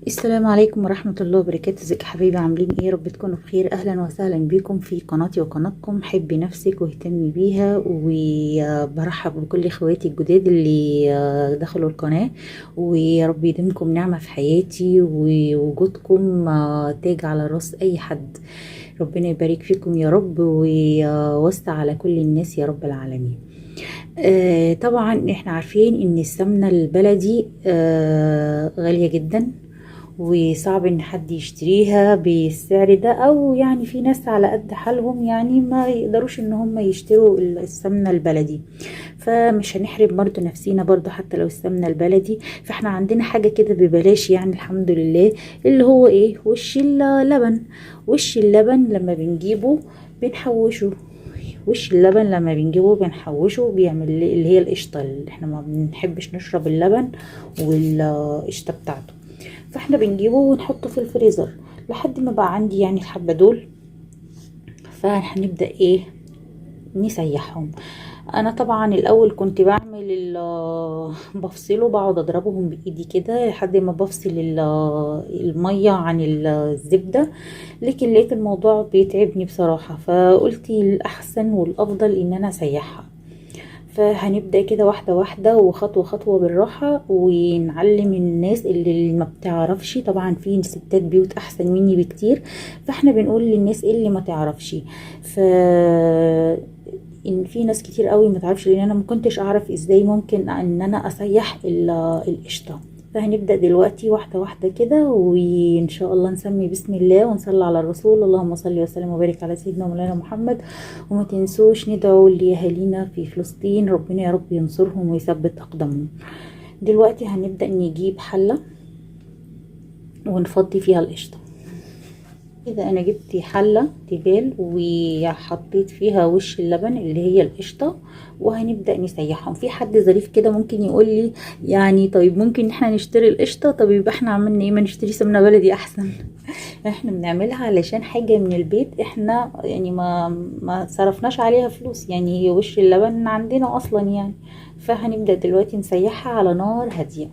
السلام عليكم ورحمة الله وبركاته. ازيك يا حبايبي؟ عاملين ايه؟ رب تكونوا بخير. اهلا وسهلا بكم في قناتي وقناتكم حبي نفسك واهتمي بيها. وبرحب بكل اخواتي الجداد اللي دخلوا القناة، ويا رب يديمكم نعمة في حياتي، ووجودكم تاج على راس اي حد. ربنا يبارك فيكم يا رب ويوسع على كل الناس يا رب العالمين. طبعا احنا عارفين ان السمنة البلدي غالية جدا، وصعب ان حد يشتريها بالسعر ده، او يعني في ناس على قد حالهم يعني ما يقدروش ان هم يشتروا السمنة البلدي. فمش هنحرم برضو نفسينا برضو حتى لو السمنة البلدي. فاحنا عندنا حاجة كده ببلاش يعني الحمد لله، اللي هو ايه؟ وش اللبن. وش اللبن لما بنجيبه بنحوشه. وش اللبن لما بنجيبه بنحوشه بيعمل اللي هي القشطة، اللي احنا ما بنحبش نشرب اللبن والقشطة بتاعته. فاحنا بنجيبه ونحطه في الفريزر لحد ما بقى عندي يعني الحبة دول. فهنبدأ ايه؟ نسيحهم. انا طبعا الاول كنت بعمل بفصله، بقعد اضربهم بايدي كده لحد ما بفصل المية عن الزبدة. لكن لقيت الموضوع بيتعبني بصراحة، فقلت الاحسن والافضل ان انا اسيحها. فهنبدأ كده واحدة واحدة وخطوة خطوة بالراحة، ونعلم الناس اللي ما بتعرفش. طبعا في ستات بيوت احسن مني بكتير، فاحنا بنقول للناس اللي ما تعرفش. ف ان في ناس كتير قوي ما تعرفش، لان انا ما كنتش اعرف ازاي ممكن ان انا اسيح القشطة. فهنبدأ دلوقتي واحدة واحدة كده، وإن شاء الله نسمي بسم الله ونصلي على الرسول. اللهم صل وسلم وبارك على سيدنا مولانا محمد. وما تنسوش ندعو لأهالينا في فلسطين، ربنا يا رب ينصرهم ويثبت أقدامهم. دلوقتي هنبدأ نجيب حلة ونفضي فيها القشطة. كده انا جبت حلة تيفال وحطيت فيها وش اللبن اللي هي القشطة، وهنبدأ نسيحهم. في حد ظريف كده ممكن يقول لي يعني طيب ممكن احنا نشتري القشطة؟ طب يبقى احنا عملنا ايه؟ ما نشتري سمنة بلدي احسن. احنا بنعملها علشان حاجة من البيت، احنا يعني ما صرفناش عليها فلوس، يعني هي وش اللبن عندنا اصلا يعني. فهنبدأ دلوقتي نسيحها على نار هادية.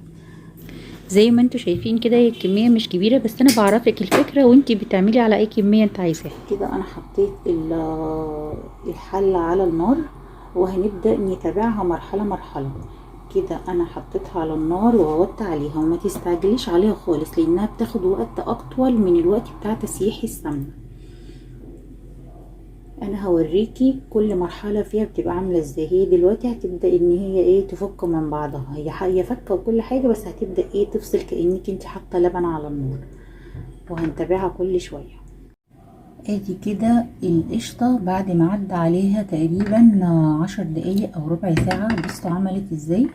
زي ما انتوا شايفين كده، هي الكمية مش كبيرة، بس انا بعرفك الفكرة وانتي بتعملي على اي كمية انت عايزاها. كده انا حطيت الحلة على النار، وهنبدأ نتابعها مرحلة مرحلة. كده انا حطيتها على النار ووطي عليها، وما تستعجليش عليها خالص لانها بتاخد وقت اطول من الوقت بتاع تسييح السمنة. انا هوريكي كل مرحله فيها بتبقى عامله ازاي. هي دلوقتي هتبدا ان هي ايه؟ تفك من بعضها. هي فكه وكل حاجه، بس هتبدا ايه؟ تفصل كانك انت حاطه لبن على النار. وهنتابعها كل شويه. ادي كده القشطه بعد ما عدى عليها تقريبا 10 دقايق او ربع ساعه. بصوا عملت ازاي؟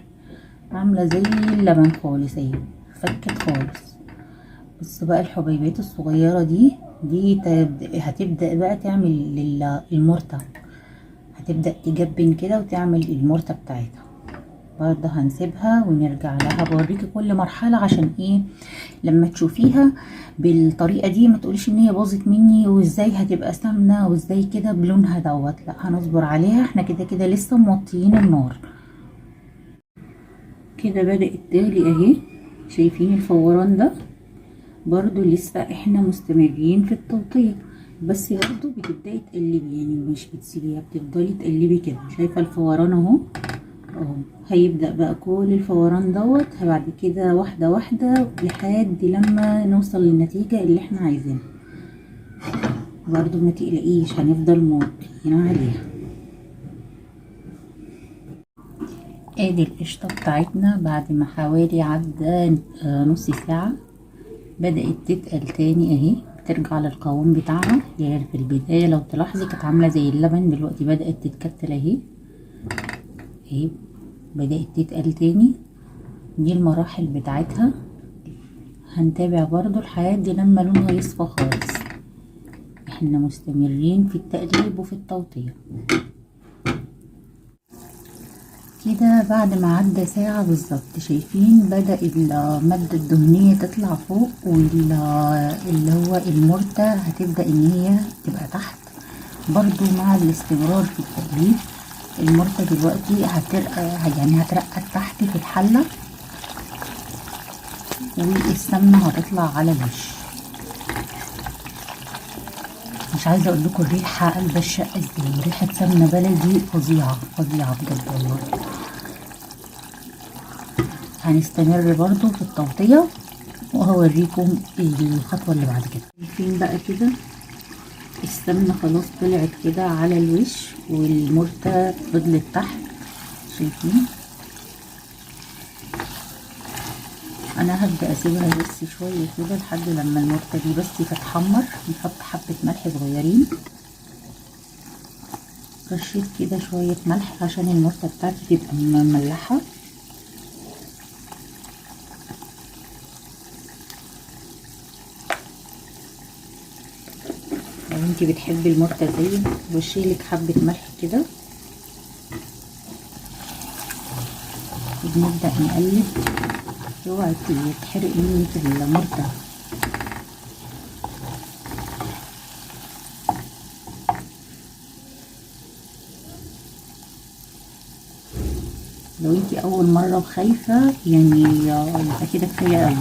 عامله زي اللبن خالص اهي، فكت خالص. بص بقى الحبيبات الصغيره دي هتبدا بقى تعمل المرتة. هتبدأ تجبن كده وتعمل المرتة بتاعتها. برضه هنسيبها ونرجع لها. بوريكي كل مرحلة عشان ايه؟ لما تشوفيها بالطريقة دي ما تقوليش ان هي باظت مني وازاي هتبقى سمنة وازاي كده بلونها دوت. لا، هنصبر عليها، احنا كده كده لسه موطيين النار. كده بدأت تغلي اهي. شايفين الفوران ده؟ برضو لسه احنا مستمرين في التوطية، بس برضو بتبدأي تقلبي، يعني مش بتسيبيها، بتفضلي تقلبي كده. شايفة الفوران اهو؟ اهو هيبدأ بقى كل الفوران دوت بعد كده واحدة واحدة لحد لما نوصل للنتيجة اللي احنا عايزينها. برضو ما تقلقيش، هنفضل موطيين عليها. ادي القشطة بتاعتنا بعد ما حوالي عدى نص ساعة بدأت تتقل تاني اهي. بترجع للقوام بتاعها. يعني في البداية لو تلاحظي كانت عاملة زي اللبن، دلوقتي بدأت تتكتل اهي. اهي بدأت تتقل تاني. دي المراحل بتاعتها. هنتابع برضو لحد لما لونها يصفى خالص. احنا مستمرين في التقليب وفي التوطية. كده بعد ما عدى ساعة بالظبط، شايفين بدأ المادة الدهنية تطلع فوق، واللي هو المرتة هتبدأ ان هي تبقى تحت. برضو مع الاستمرار في التقليب المرتة دلوقتي هترقى، يعني هترقى تحت في الحلة. والسمنة هتطلع على الوش. مش عايزة اقول لكم الريحة قلب الشقة ازاي، ريحة سمنة بلدي فظيعة فظيعة بجد والله. هنستمر برضو في التغطية وهوريكم الخطوة اللي بعد كده. شايفين بقى كده السمنة خلاص طلعت كده على الوش والمرتة فضلت تحت، شايفين؟ انا هبدأ اسيبها بس شوية كده لحد لما المرتة دي بس تتحمر. نحط حبة ملح صغيرين، رشيت كده شوية ملح عشان المرتة بتاعتي تبقى مملحة. لو انتي بتحبي المرتة زي رشيلك حبة ملح كده، وبنبدأ نقلب. اوعي تحرق منك المرتة. لو انتي اول مرة وخايفة يعني يبقى كده كفاية اوي،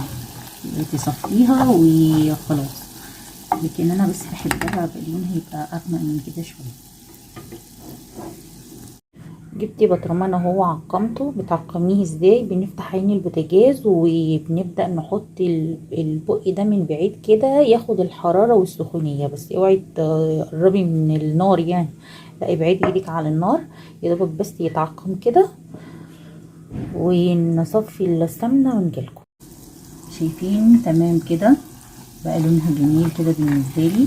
تصفيها وخلاص. لكن انا بس بحبها لونها يبقى اغمق من كده شوية. جبتي بطرمان اهو، عقمته. بتعقميه ازاي؟ بنفتح عين البوتاجاز وبنبدأ نحط البق ده من بعيد كده ياخد الحرارة والسخونية، بس اوعي تقربي من النار يعني، لا ابعدي ايدك على النار يا دوبك بس يتعقم كده، ونصفي السمنة ونجيلكم. شايفين تمام كده بقى لونها جميل كده بالنسبة لي.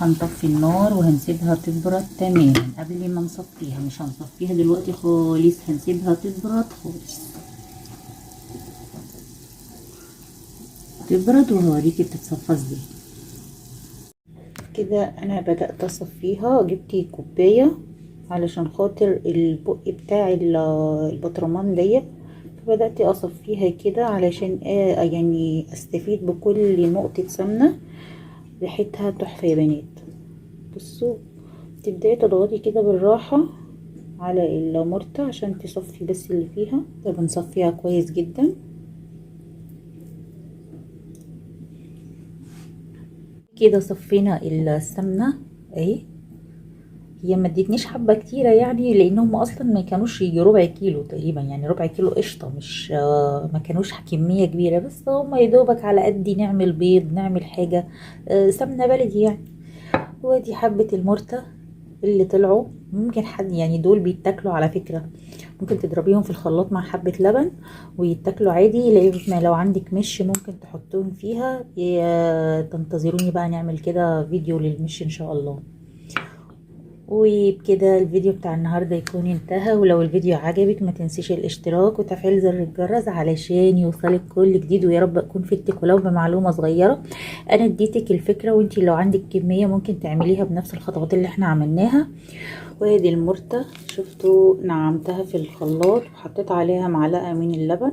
هنطفي النار وهنسيبها تبرد تماما قبل ما نصفيها. مش هنصفيها دلوقتي خالص، هنسيبها تبرد خالص، تبرد وهوريكي بتتصفى ازاي. كده انا بدأت اصفيها. جبت كوباية علشان خاطر البق بتاع البطرمان ديت، فبدأت اصفيها كده علشان يعني استفيد بكل نقطة سمنة. ريحتها تحفة يا بنات. بصوا، تبدأي تضغطي كده بالراحة على المرتة عشان تصفي بس اللي فيها. بنصفيها كويس جدا كده. صفينا السمنة اهي. هي ما ادتنيش حبة كتيرة يعني، لان هم اصلا ما كانوش يجي ربع كيلو تقريبا، يعني ربع كيلو قشطة، مش ما كانوش كمية كبيرة، بس هم يدوبك على قد نعمل بيض، نعمل حاجة سمنة بلدي يعني. ودي حبة المرتة اللي طلعوا. ممكن حد يعني دول بيتاكلوا على فكرة، ممكن تضربيهم في الخلاط مع حبة لبن ويتاكلوا عادي. لو عندك مش ممكن تحطهم فيها. تنتظروني بقى نعمل كده فيديو للمش ان شاء الله. وبكده الفيديو بتاع النهاردة يكون انتهى. ولو الفيديو عجبك ما تنسيش الاشتراك وتفعيل زر الجرس علشان يوصلك كل جديد. ويا رب اكون فدتك ولو بمعلومة صغيرة. انا اديتك الفكرة، وانتي لو عندك كمية ممكن تعمليها بنفس الخطوات اللي احنا عملناها. وادي المرتة، شفتوا نعمتها في الخلاط وحطيت عليها معلقة من اللبن.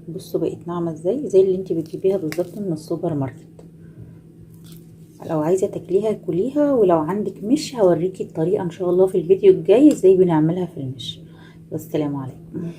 بصوا بقت ناعمة ازاي، زي اللي انتي بتجيبيها بالظبط من السوبر ماركت. لو عايزة تاكليها كليها، ولو عندك مش هوريكي الطريقة ان شاء الله في الفيديو الجاي ازاي بنعملها في المش. والسلام عليكم.